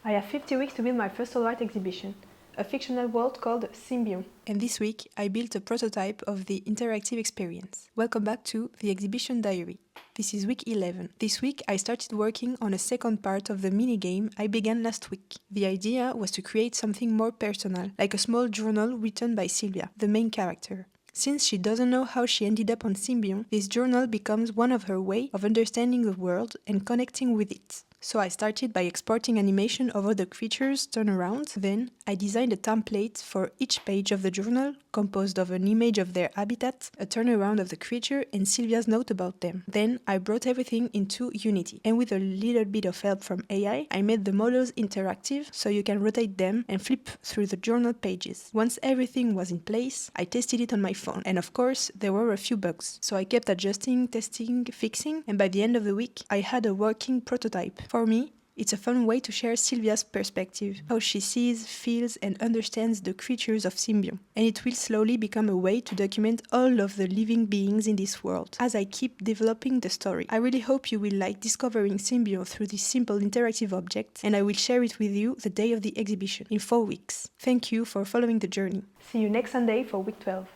I have 50 weeks to build my first solo art exhibition, a fictional world called Symbion. And this week, I built a prototype of the interactive experience. Welcome back to the exhibition diary. This is week 11. This week, I started working on a second part of the minigame I began last week. The idea was to create something more personal, like a small journal written by Sylvia, the main character. Since she doesn't know how she ended up on Symbion, this journal becomes one of her ways of understanding the world and connecting with it. So I started by exporting animation of all the creatures turn around. Then I designed a template for each page of the journal, composed of an image of their habitat, a turnaround of the creature, and Sylvia's note about them. Then I brought everything into Unity, and with a little bit of help from AI, I made the models interactive so you can rotate them and flip through the journal pages. Once everything was in place, I tested it on my phone, and of course there were a few bugs. So I kept adjusting, testing, fixing, and by the end of the week I had a working prototype. For me, it's a fun way to share Sylvia's perspective, how she sees, feels, and understands the creatures of Symbion. And it will slowly become a way to document all of the living beings in this world, as I keep developing the story. I really hope you will like discovering Symbion through this simple interactive object, and I will share it with you the day of the exhibition, in 4 weeks. Thank you for following the journey. See you next Sunday for week 12.